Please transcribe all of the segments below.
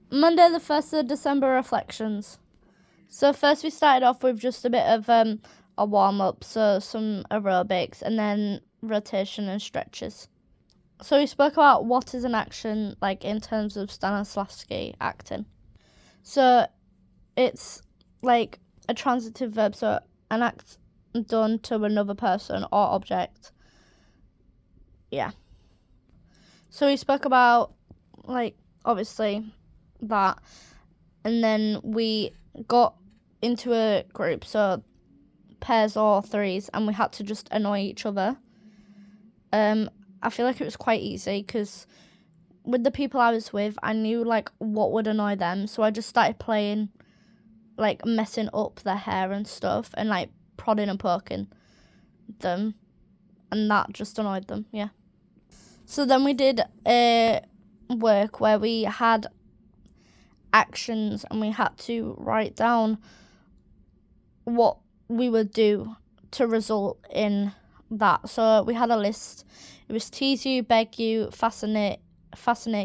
Monday the 1st of December reflections. So first we started off with just a bit of a warm-up, so some aerobics and then rotation and stretches. So we spoke about what is an action, like in terms of Stanislavski acting. So it's like a transitive verb, so an act done to another person or object. Yeah. So we spoke about, like, obviously that, and then we got into a group, so pairs or threes, and we had to just annoy each other. I feel like it was quite easy because with the people I was with, I knew like what would annoy them, so I just started playing, like messing up their hair and stuff, and like prodding and poking them, and that just annoyed them. Yeah. So then we did a work where we had actions and we had to write down what we would do to result in that. So we had a list. It was tease you, beg you, fascinate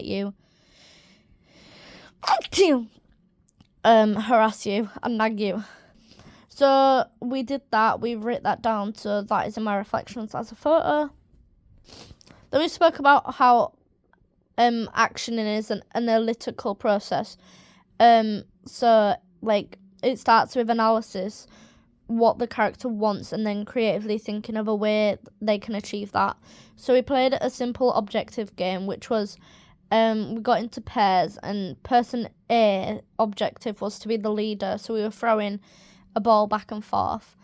you, harass you, and nag you. So we did that. We wrote that down. So that is in my reflections as a photo. Then we spoke about how action is an analytical process. So like it starts with analysis, what the character wants, and then creatively thinking of a way they can achieve that. So we played a simple objective game, which was we got into pairs, and person A objective was to be the leader, so we were throwing a ball back and forth,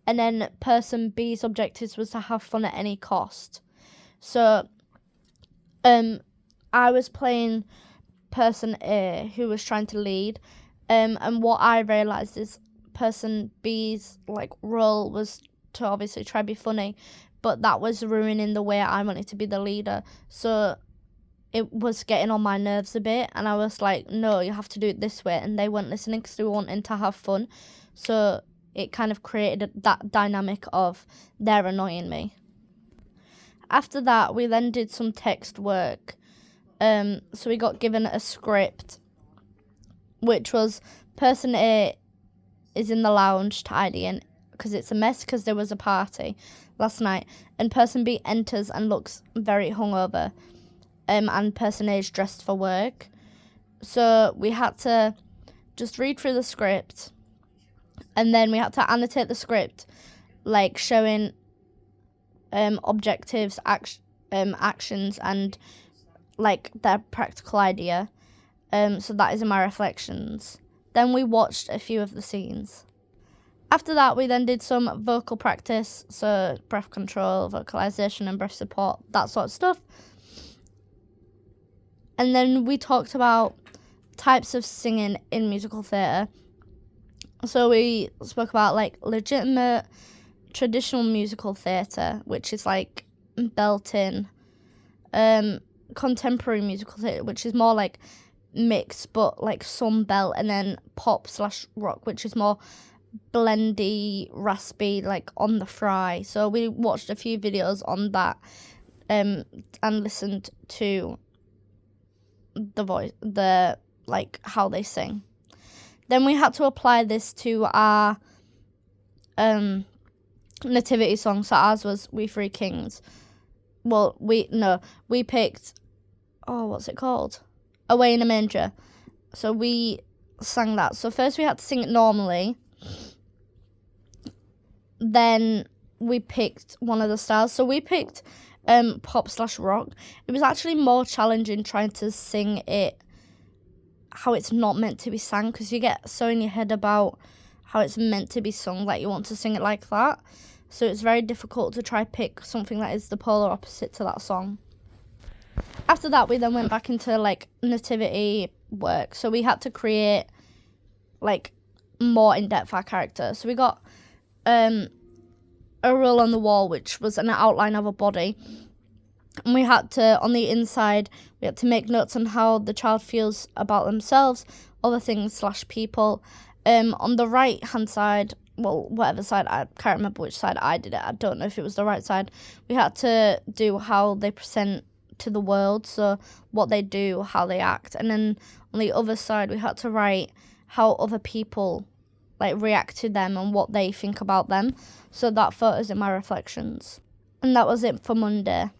and then person B's objectives was to have fun at any cost. So I was playing person A who was trying to lead, and what I realised is person B's like role was to obviously try to be funny, but that was ruining the way I wanted to be the leader. So it was getting on my nerves a bit, and I was like, no, you have to do it this way, and they weren't listening because they were wanting to have fun. So it kind of created that dynamic of they're annoying me. After that, we then did some text work. So we got given a script, which was person A is in the lounge tidying because it's a mess because there was a party last night, and person B enters and looks very hungover, and person A is dressed for work. So we had to just read through the script, and then we had to annotate the script, like showing objectives, actions, and like their practical idea. So that is in my reflections. Then we watched a few of the scenes. After that, we then did some vocal practice, so breath control, vocalization, and breath support, that sort of stuff. And then we talked about types of singing in musical theatre. So we spoke about like legitimate traditional musical theatre, which is like belting, contemporary musical theatre, which is more like mixed but like some belt, and then pop/rock, which is more blendy, raspy, like on the fry. So we watched a few videos on that, and listened to the voice, the like how they sing. Then we had to apply this to our nativity song. So ours was We Three Kings. Well, we picked, what's it called? Away in a Manger. So we sang that. So first we had to sing it normally. Then we picked one of the styles. So we picked pop/rock. It was actually more challenging trying to sing it how it's not meant to be sang, because you get so in your head about how it's meant to be sung that you want to sing it like that. So it's very difficult to try pick something that is the polar opposite to that song. After that, we then went back into like nativity work. So we had to create like more in-depth our character. So we got a rule on the wall, which was an outline of a body. And we had to, on the inside, we had to make notes on how the child feels about themselves, other things/people. On the right-hand side, well, whatever side, I can't remember which side I did it. I don't know if it was the right side. We had to do how they present to the world, so what they do, how they act. And then on the other side, we had to write how other people like react to them and what they think about them. So that photo's in my reflections. And that was it for Monday.